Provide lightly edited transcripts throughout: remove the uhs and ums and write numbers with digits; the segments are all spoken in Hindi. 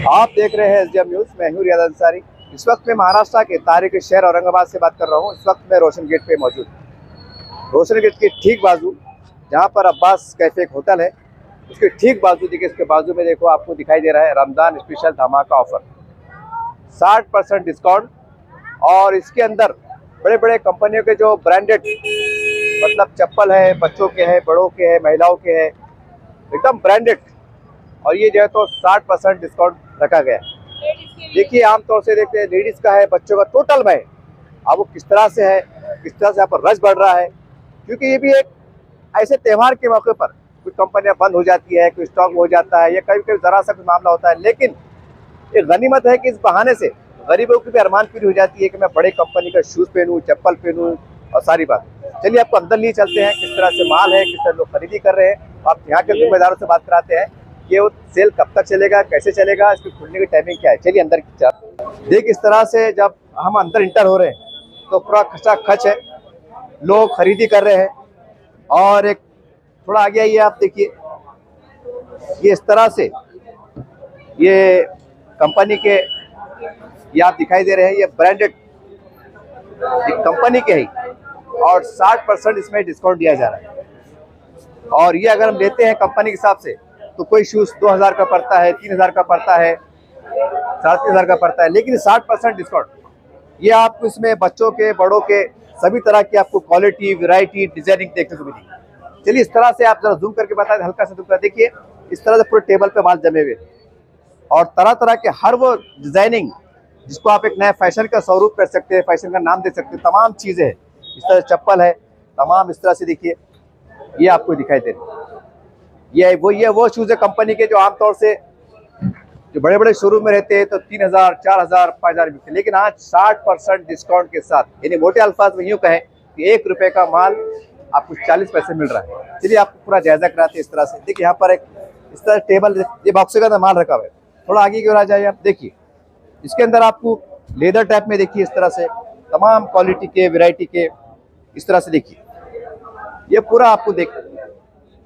आप देख रहे हैं एसडीएम न्यूज। मैं हूं रियाज अंसारी। इस वक्त मैं महाराष्ट्र के तारीख शहर औरंगाबाद से बात कर रहा हूं। इस वक्त मैं रोशन गेट पे मौजूद हूं। रोशन गेट के ठीक बाजू जहां पर अब्बास कैफे एक होटल है, उसके ठीक बाजू देखिए, इसके बाजू में देखो आपको दिखाई दे रहा है रमजान स्पेशल धमाका ऑफर, 60% डिस्काउंट। और इसके अंदर बड़े बड़े कंपनियों के जो ब्रांडेड मतलब चप्पल है, बच्चों के हैं, बड़ों के हैं, महिलाओं के हैं, एकदम ब्रांडेड। और ये जो है तो 60% डिस्काउंट रखा गया है। देखिए आमतौर से देखते हैं लेडीज़ का है, बच्चों का टोटल में। अब वो किस तरह से है, किस तरह से यहाँ पर रश बढ़ रहा है, क्योंकि ये भी एक ऐसे त्यौहार के मौके पर कुछ कंपनियां बंद हो जाती है, कुछ स्टॉक हो जाता है, या कभी कभी ज़रा सा कुछ मामला होता है। लेकिन ये गनीमत है कि इस बहाने से गरीबों की भी अरमान पूरी हो जाती है कि मैं बड़े कंपनी का शूज़ पहनूँ, चप्पल पहनूँ और सारी बात। चलिए आपको अंदर लिए चलते हैं, किस तरह से माल है, किस तरह लोग खरीदी कर रहे हैं। आप यहाँ के दुकानदारों से बात कराते हैं कि वो सेल कब तक चलेगा, कैसे चलेगा, इसकी खुलने की टाइमिंग क्या है। चलिए अंदर की तरफ देख। इस तरह से जब हम अंदर इंटर हो रहे हैं तो पूरा खचाखच है, लोग खरीदी कर रहे हैं। और एक थोड़ा आगे आइए, आप देखिए ये इस तरह से ये कंपनी के ये आप दिखाई दे रहे हैं, ये ब्रांडेड कंपनी के ही, और 60% इसमें डिस्काउंट दिया जा रहा है। और ये अगर हम लेते हैं कंपनी के हिसाब से तो कोई शूज़ 2000 का पड़ता है, 3000 का पड़ता है, 3500 का पड़ता है। लेकिन 60% डिस्काउंट, ये आपको इसमें बच्चों के, बड़ों के सभी तरह की आपको क्वालिटी, वैरायटी, डिजाइनिंग देखने को मिलेगी। चलिए इस तरह से आप जरा जूम करके बताएं, हल्का सा जूम कर देखिए। इस तरह से पूरे टेबल पे माल जमे हुए और तरह तरह के हर वो डिजाइनिंग जिसको आप एक नया फैशन का स्वरूप कर सकते हैं, फैशन का नाम दे सकते हैं, तमाम चीज़ें हैं। इस तरह चप्पल है तमाम, इस तरह से देखिए ये आपको दिखाई दे रही है। ये वो शूज़ है कंपनी के जो आमतौर से जो बड़े बड़े शोरूम में रहते हैं तो 3000, 4000, 5000 बिकते हैं। लेकिन आज 60% डिस्काउंट के साथ, यानी मोटे अल्फाज में यूँ कहें कि 1 रुपये का माल आपको 40 पैसे मिल रहा है। चलिए आपको पूरा जायजा कराते हैं। इस तरह से देखिए, यहाँ पर एक इस तरह टेबल, ये बॉक्स का माल रखा हुआ है। थोड़ा आगे की ओर आ जाइए, आप देखिए इसके अंदर आपको लेदर टाइप में देखिए, इस तरह से तमाम क्वालिटी के, वैरायटी के, इस तरह से देखिए ये पूरा आपको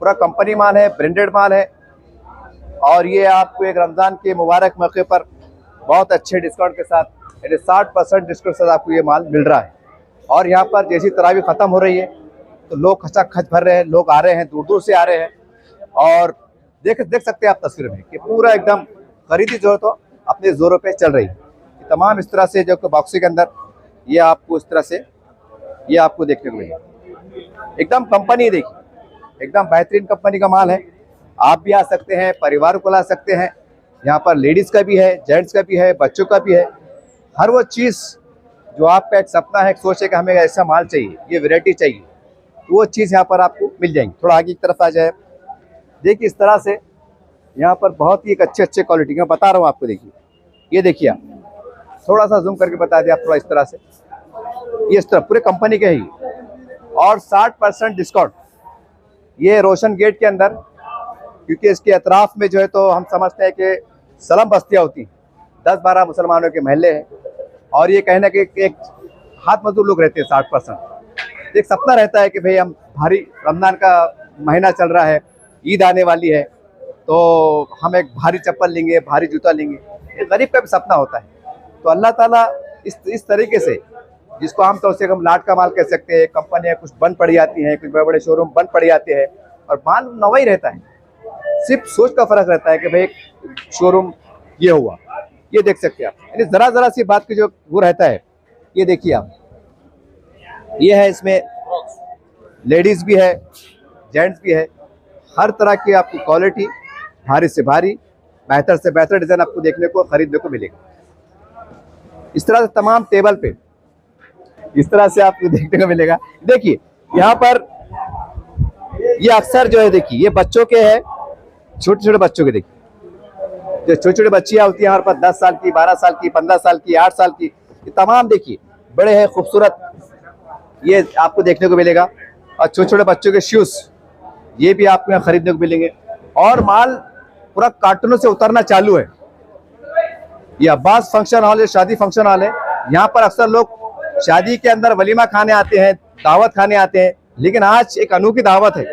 पूरा कंपनी माल है, ब्रांडेड माल है। और ये आपको एक रमज़ान के मुबारक मौके पर बहुत अच्छे डिस्काउंट के साथ, यानी 60% डिस्काउंट के साथ आपको ये माल मिल रहा है। और यहाँ पर जैसी तरावी ख़त्म हो रही है तो लोग खचाखच भर रहे हैं, लोग आ रहे हैं, दूर दूर से आ रहे हैं। और देख सकते हैं आप तस्वीर में कि पूरा एकदम खरीदी जो है तो अपने जोरों पे चल रही है। तमाम इस तरह से जो बॉक्सी के अंदर ये आपको इस तरह से ये आपको देखने को मिलेगा। एकदम कंपनी देखिए, एकदम बेहतरीन कंपनी का माल है। आप भी आ सकते हैं, परिवार को ला सकते हैं। यहाँ पर लेडीज़ का भी है, जेंट्स का भी है, बच्चों का भी है। हर वो चीज़ जो आपका एक सपना है, एक सोच है कि हमें ऐसा माल चाहिए, ये वैरायटी चाहिए, तो वो चीज़ यहाँ पर आपको मिल जाएंगी। थोड़ा आगे की तरफ आ जाए, देखिए इस तरह से यहाँ पर बहुत ही एक अच्छे क्वालिटी मैं बता रहा हूँ आपको। देखिए ये देखिए, आप थोड़ा सा जूम करके बता दिया आप, थोड़ा इस तरह से ये इस तरह पूरे कंपनी के ही, और 60% डिस्काउंट ये रोशन गेट के अंदर। क्योंकि इसके अतराफ में जो है तो हम समझते हैं कि सलम बस्तियाँ होती, 10-12 मुसलमानों के महल्ले हैं। और ये कहना कि एक हाथ मजदूर लोग रहते हैं 60%। एक सपना रहता है कि भाई हम भारी, रमज़ान का महीना चल रहा है, ईद आने वाली है, तो हम एक भारी चप्पल लेंगे, भारी जूता लेंगे। ये गरीब का भी सपना होता है। तो अल्लाह ताला इस तरीके से, जिसको आमतौर से हम लाट का माल कह सकते हैं, कंपनियाँ कुछ बंद पड़ जाती हैं, कुछ बड़े बड़े शोरूम बंद पड़ जाते हैं और माल नवा ही रहता है। सिर्फ सोच का फर्क रहता है कि भाई शोरूम ये हुआ, ये देख सकते हैं आप। यानी ज़रा सी बात की जो वो रहता है, ये देखिए आप, ये है, इसमें लेडीज़ भी है, जेंट्स भी है, हर तरह की आपको क्वालिटी, भारी से भारी, बेहतर से बेहतर डिज़ाइन आपको देखने को, खरीदने को मिलेगा। इस तरह से तमाम टेबल पे इस तरह से आपको देखने को मिलेगा। देखिए यहाँ पर ये अक्सर जो है, देखिए ये बच्चों के हैं, छोटे छोटे बच्चों के। देखिए जो छोटे छोटे बच्चियाँ होती हैं हमारे पास, 10 साल की, 12 साल की, 15 साल की, 8 साल की, ये तमाम देखिए बड़े हैं, खूबसूरत, ये आपको देखने को मिलेगा। और छोटे छोटे बच्चों के शूज़ ये भी आपको यहाँ खरीदने को मिलेंगे। और माल पूरा कार्टूनों से उतरना चालू है। ये अब्बास फंक्शन हॉल है, शादी फंक्शन हॉल है। यहाँ पर अक्सर लोग शादी के अंदर वलीमा खाने आते हैं, दावत खाने आते हैं। लेकिन आज एक अनोखी दावत है,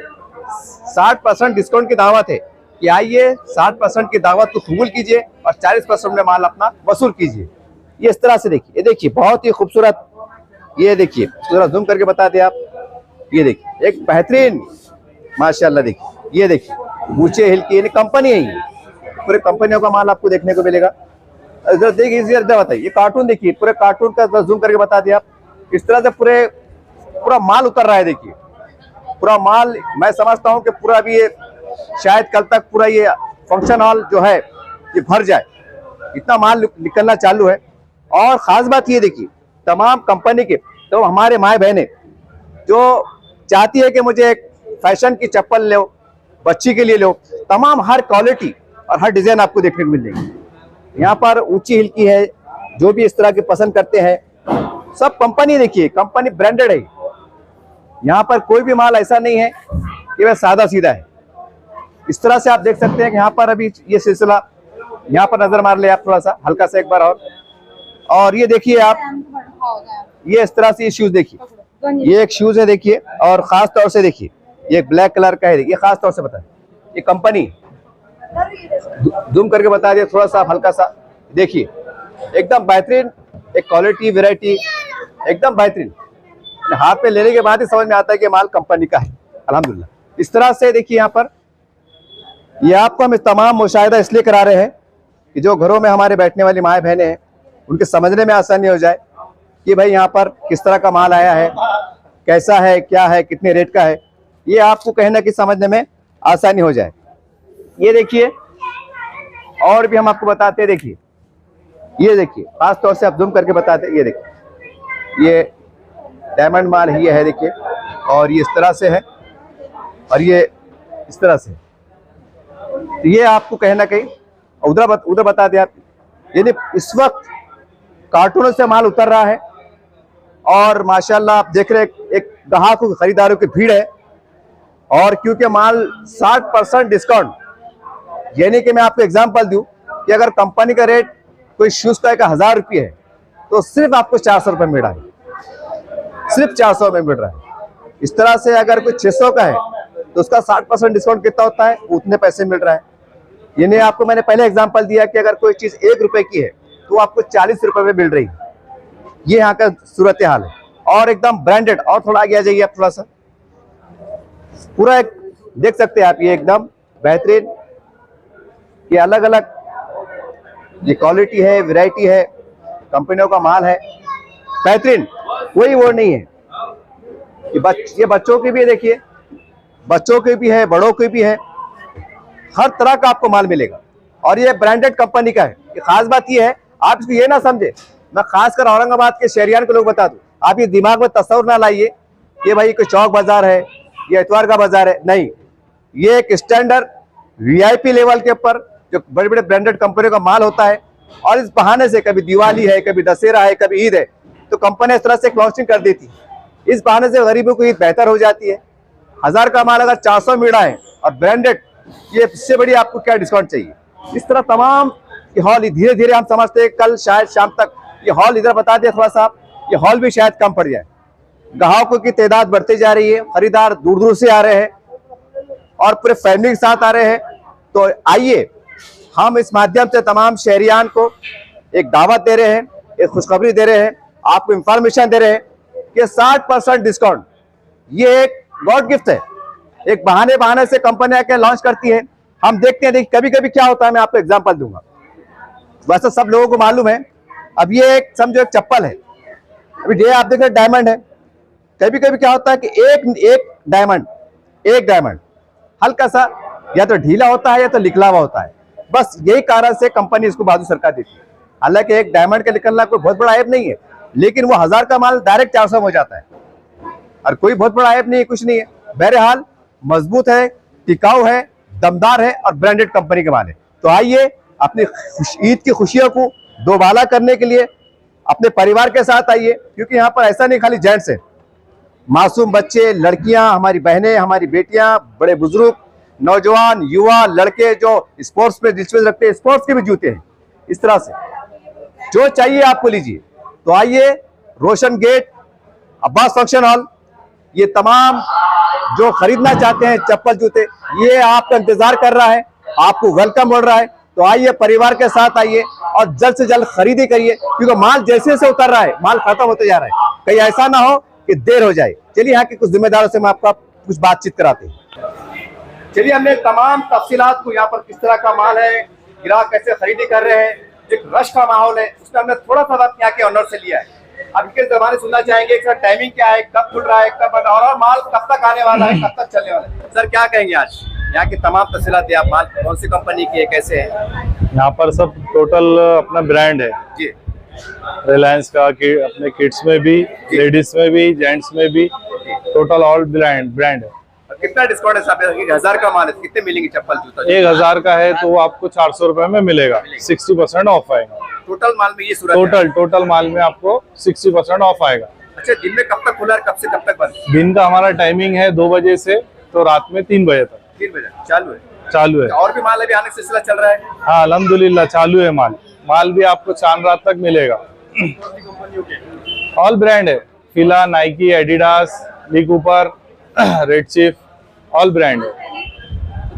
60% डिस्काउंट की दावत है। कि आइए 60% की दावत को कबूल कीजिए और 40% में माल अपना वसूल कीजिए। ये इस तरह से देखिए, ये देखिए बहुत ही खूबसूरत, ये देखिए थोड़ा जूम करके बता दें आप, ये देखिए एक बेहतरीन माशाल्लाह, देखिए ये देखिए ऊंचे हिल की कंपनी है, ये पूरे कंपनियों का माल आपको देखने को मिलेगा। इधर देखिए, इधर बताइए, ये कार्टून देखिए, पूरे कार्टून का जूम करके बता दिया आप, इस तरह से पूरा माल उतर रहा है। देखिए पूरा माल, मैं समझता हूँ कि पूरा भी ये शायद कल तक पूरा ये फंक्शन हॉल जो है ये भर जाए, इतना माल निकलना चालू है। और खास बात ये देखिए, तमाम कंपनी के तो हमारे माए बहनें जो चाहती है कि मुझे एक फैशन की चप्पल लो, बच्ची के लिए लो, तमाम हर क्वालिटी और हर डिजाइन आपको देखने को मिलेगी। यहाँ पर ऊंची हिल की है, जो भी इस तरह के पसंद करते हैं, सब कंपनी देखिए, कंपनी ब्रांडेड है। यहाँ पर कोई भी माल ऐसा नहीं है कि वह सादा सीधा है। इस तरह से आप देख सकते हैं कि यहाँ पर अभी ये सिलसिला, यहाँ पर नजर मार ले आप थोड़ा सा हल्का सा एक बार और ये देखिए आप, ये इस तरह से ये शूज देखिए, ये एक शूज है देखिए, और खास तौर से देखिए ये ब्लैक कलर का है, ये खास तौर से बताएं, ये कंपनी जूम करके बता दिया थोड़ा सा हल्का सा, देखिए एकदम बेहतरीन, एक क्वालिटी वैरायटी एकदम बेहतरीन, हाथ पे लेने के बाद ही समझ में आता है कि माल कंपनी का है अल्हम्दुलिल्लाह। इस तरह से देखिए यहाँ पर ये आपको हम तमाम मुशाहिदा इसलिए करा रहे हैं कि जो घरों में हमारे बैठने वाली माएँ बहनें हैं उनके समझने में आसानी हो जाए कि भाई यहाँ पर किस तरह का माल आया है, कैसा है, क्या है, कितने रेट का है, ये आपको कहीं ना कहीं समझने में आसानी हो जाए। ये देखिए और भी हम आपको बताते हैं, देखिए ये देखिए खास तौर से आप जूम करके बताते हैं, ये देखिए ये डायमंड माल ये है देखिए, और ये इस तरह से है और ये इस तरह से, तो ये आपको कहीं ना कहीं उधर बता दें आप, यानी इस वक्त कार्टूनों से माल उतर रहा है और माशाल्लाह आप देख रहे हैं एक ग्राहकों खरीदारों की भीड़ है। और क्योंकि माल 60% डिस्काउंट, यानी कि मैं आपको एग्जांपल दूं कि अगर कंपनी का रेट कोई शूज का 1000 रुपये है तो सिर्फ आपको 400 रुपये मिल रहा है, सिर्फ 400 में मिल रहा है। इस तरह से अगर कोई 600 का है तो उसका 60% डिस्काउंट कितना होता है, उतने पैसे मिल रहा है। यानी आपको मैंने पहले एग्जांपल दिया कि अगर कोई चीज 1 रुपए की है तो आपको 40 रुपए में मिल रही है। ये यहाँ का सूरत हाल है और एकदम ब्रांडेड। और थोड़ा आगे आ जाइए आप, थोड़ा सा पूरा एक देख सकते हैं आप, ये एकदम बेहतरीन, ये अलग अलग ये क्वालिटी है, वैरायटी है, कंपनियों का माल है बेहतरीन, कोई वो नहीं है। ये बच्चों की भी देखिए, बच्चों की भी है, बड़ों की भी है, हर तरह का आपको माल मिलेगा और ये ब्रांडेड कंपनी का है। ये खास बात ये है, आप इसको ये ना समझे, मैं खासकर औरंगाबाद के शहरियान को लोग बता दूं, आप ये दिमाग में तस्वर ना लाइए कि भाई कोई चौक बाजार है या इतवार का बाजार है, नहीं, ये एक स्टैंडर्ड वीआईपी लेवल के ऊपर जो बड़े बड़े ब्रांडेड कंपनियों का माल होता है। और इस बहाने से कभी दिवाली है, कभी दशहरा है, कभी ईद है, तो कंपनी इस तरह से लॉन्चिंग कर देती है। इस बहाने से गरीबों को ईद बेहतर हो जाती है। 1000 का माल अगर 400 मिल रहा है और ब्रांडेड, ये इससे बड़ी आपको क्या डिस्काउंट चाहिए। इस तरह तमाम ये हॉल धीरे धीरे हम समझते हैं कल शायद शाम तक ये हॉल, इधर बता दिया थोड़ा सा, ये हॉल भी शायद कम पड़ जाए। ग्राहकों की तादाद बढ़ती जा रही है, खरीदार दूर दूर से आ रहे हैं और पूरे फैमिली के साथ आ रहे हैं। तो आइए हम इस माध्यम से तमाम शहरियान को एक दावत दे रहे हैं, एक खुशखबरी दे रहे हैं, आपको इंफॉर्मेशन दे रहे हैं कि 60% डिस्काउंट ये एक गॉड गिफ्ट है। एक बहाने से कंपनी आके लॉन्च करती है, हम देखते हैं। देखिए कभी कभी क्या होता है, मैं आपको एग्जांपल दूंगा, वैसे सब लोगों को मालूम है। अब ये एक समझो एक चप्पल है, अभी ये आप देख रहे डायमंड है, कभी कभी क्या होता है कि एक डायमंड हल्का सा या तो ढीला होता है या तो निकला हुआ होता है, बस यही कारण से कंपनी इसको बाजू सरका देती है। हालांकि एक डायमंड का निकलना कोई बहुत बड़ा ऐप नहीं है, लेकिन वो 1000 का माल डायरेक्ट 400 में हो जाता है और कोई बहुत बड़ा ऐप नहीं है, कुछ नहीं है। बहरहाल मजबूत है, टिकाऊ है, दमदार है और ब्रांडेड कंपनी के माल है। तो आइए अपनी ईद की खुशियों को दोबाला करने के लिए अपने परिवार के साथ आइए, क्योंकि यहाँ पर ऐसा नहीं खाली जेंट्स है, मासूम बच्चे, लड़कियां, हमारी बहनें, हमारी बेटियां, बड़े बुजुर्ग, नौजवान, युवा, लड़के जो स्पोर्ट्स में दिलचस्पी रखते हैं, स्पोर्ट्स के भी जूते हैं। इस तरह से जो चाहिए आपको लीजिए। तो आइए रोशन गेट, अब्बास फंक्शन हॉल, ये तमाम जो खरीदना चाहते हैं चप्पल जूते, ये आपका इंतजार कर रहा है। आपको वेलकम मिल रहा है। तो आइए, परिवार के साथ आइए और जल्द से जल्द खरीदी करिए, क्योंकि माल जैसे जैसे उतर रहा है, माल खत्म होते जा रहा है। कहीं ऐसा ना हो कि देर हो जाए। चलिए यहाँ के कुछ जिम्मेदारों से मैं आपका कुछ बातचीत कराते हैं। चलिए, हमने तमाम तफसीलात को, यहाँ पर किस तरह का माल है, ग्राहक कैसे खरीदी कर रहे हैं, एक रश का माहौल है, उसका हमने थोड़ा सा बात यहाँ के ऑनर से लिया है। अब इनके जमाने सुनना चाहेंगे सर, टाइमिंग क्या है, कब खुल रहा है, कब बंद, और माल कब तक आने वाला है, कब तक चलने वाला है। सर क्या कहेंगे, आज यहाँ की तमाम तफसीलात, आप माल कौन सी कंपनी की है, कैसे है? यहाँ पर सब टोटल अपना ब्रांड है जी, रिलायंस का, अपने किड्स में भी, लेडीज में भी, जेंट्स में भी, टोटल ऑल ब्रांड है। कितना डिस्काउंट है साहब? 1000 का माल है, कितने मिलेंगे चप्पल जूता? 1000 का है तो वो आपको 400 रुपए में मिलेगा, 60% ऑफ आएगा। टोटल माल में ये सूरत है? टोटल माल में आपको 60% ऑफ आएगा। अच्छा, दिन में कब तक खुला है, कब से कब तक बंद? दिन का हमारा टाइमिंग है 2 बजे से तो रात में 3 बजे तक। 3 बजे चालू है। और भी माल अभी आने का सिलसिला चल रहा है? हाँ, अल्हम्दुलिल्लाह चालू है माल भी आपको चांद रात तक मिलेगा। ऑल ब्रांड है, Fila, Nike, Adidas, Lee Cooper, Red Chief, all brand है।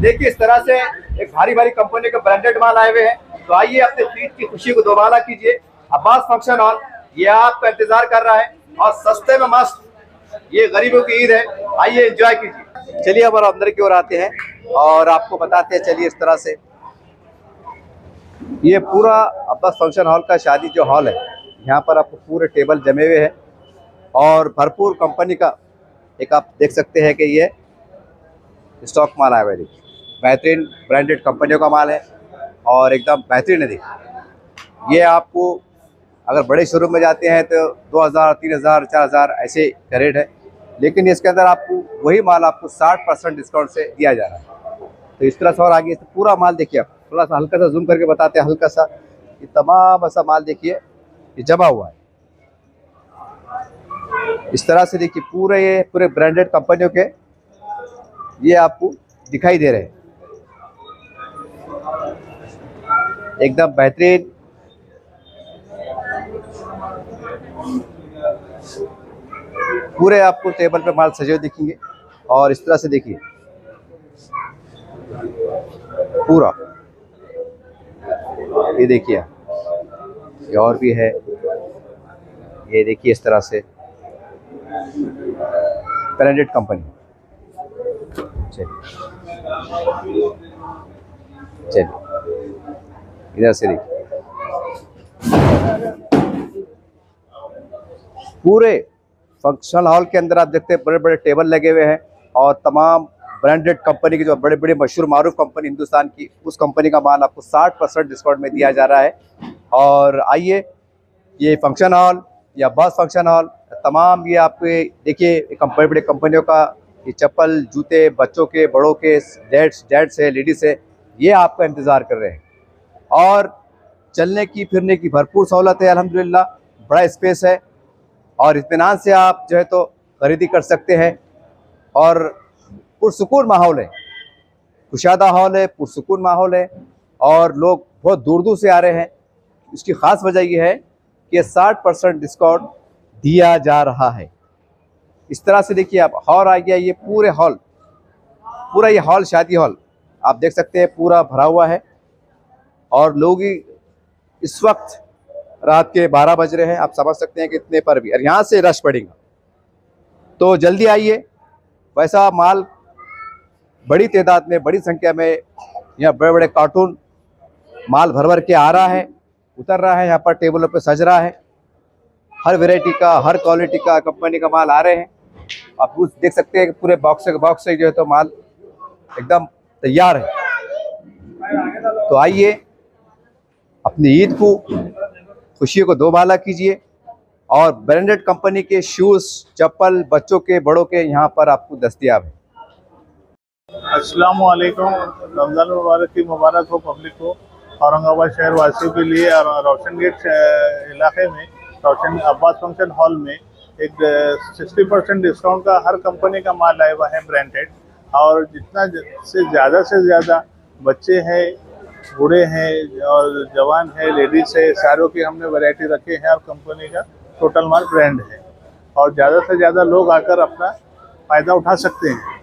देखिए, इस तरह से एक भारी भारी कंपनी के ब्रांडेड माल आए हुए हैं। तो आइए, अपने तीज की खुशी को दोबारा कीजिए। अब्बास फंक्शन हॉल ये आपका इंतजार कर रहा है, और सस्ते में मस्त, ये गरीबों की ईद है। आइए, एंजॉय कीजिए। चलिए, अब अंदर की ओर आते हैं और आपको बताते हैं। चलिए, इस तरह से ये पूरा अब्बास फंक्शन हॉल का शादी जो हॉल है, यहाँ पर आपको पूरे टेबल जमे हुए हैं और भरपूर कंपनी का एक आप देख सकते हैं कि ये स्टॉक माल आया हुआ है। बेहतरीन ब्रांडेड कंपनियों का माल है और एकदम बेहतरीन है। देखिए, ये आपको अगर बड़े शोरूम में जाते हैं तो 2000, 3000, 4000 ऐसे का रेट है, लेकिन इसके अंदर आपको वही माल आपको 60% डिस्काउंट से दिया जा रहा है। तो इस तरह से और आगे पूरा माल देखिए, आप थोड़ा सा हल्का सा जूम करके बताते हैं, हल्का सा, ये तमाम ऐसा माल देखिए, ये जमा हुआ है। इस तरह से देखिए, पूरे ब्रांडेड कंपनियों के ये आपको दिखाई दे रहे हैं, एकदम बेहतरीन। पूरे आपको टेबल पे माल सजे हुए दिखेंगे। और इस तरह से देखिए पूरा, ये देखिए, ये और भी है, ये देखिए इस तरह से ब्रांडेड कंपनी। चलिए इधर से देखिए, पूरे फंक्शनल हॉल के अंदर आप देखते हैं बड़े बड़े टेबल लगे हुए हैं और तमाम ब्रांडेड कंपनी की, जो बड़े बड़े मशहूर मारूफ कंपनी हिंदुस्तान की, उस कंपनी का माल आपको 60% डिस्काउंट में दिया जा रहा है। और आइए, ये फंक्शन हॉल या अब्बास फंक्शन हॉल, तमाम ये आपके देखिए बड़े बड़े कंपनियों का ये चप्पल, जूते, बच्चों के, बड़ों के, जेंट्स है, लेडीज़ है, ये आपका इंतज़ार कर रहे हैं। और चलने की फिरने की भरपूर सहूलत है, अल्हम्दुलिल्लाह, बड़ा स्पेस है और इत्मीनान से आप जो है तो खरीदी कर सकते हैं। और पुरसुकून माहौल है, कुशादा हॉल है, पुरसुकून माहौल है और लोग बहुत दूर दूर से आ रहे हैं। इसकी ख़ास वजह यह है कि 60% डिस्काउंट दिया जा रहा है। इस तरह से देखिए आप, और आ गया ये पूरा ये हॉल, शादी हॉल आप देख सकते हैं, पूरा भरा हुआ है। और लोग इस वक्त रात के 12 बज रहे हैं, आप समझ सकते हैं कि इतने पर भी, और यहाँ से रश पड़ेगा। तो जल्दी आइए। वैसा माल बड़ी तादाद में, बड़ी संख्या में, यहाँ बड़े बड़े कार्टून माल भर भर के आ रहा है, उतर रहा है, यहाँ पर टेबलों पे सज रहा है। हर वैरायटी का, हर क्वालिटी का, कंपनी का माल आ रहे हैं। आप कुछ देख सकते हैं कि पूरे बॉक्स से जो है तो माल एकदम तैयार है। तो आइए, अपनी ईद को, खुशियों को दोबाला कीजिए और ब्रांडेड कंपनी के शूज़, चप्पल, बच्चों के, बड़ों के यहाँ पर आपको दस्तयाब है। अस्सलाम वालेकुम। रमज़ान मुबारक की मुबारक हो पब्लिक को। औरंगाबाद शहर वासियों के लिए और रोशन गेट इलाके में रोशन अब्बास फंक्शन हॉल में एक 60% डिस्काउंट का हर कंपनी का माल आया हुआ है, ब्रांडेड। और जितना से ज़्यादा बच्चे हैं, बूढ़े हैं और जवान है, लेडीज़ है, सारों की हमने वैरायटी रखे हैं और कंपनी का टोटल माल ब्रांड है। और ज़्यादा से ज़्यादा लोग आकर अपना फ़ायदा उठा सकते हैं।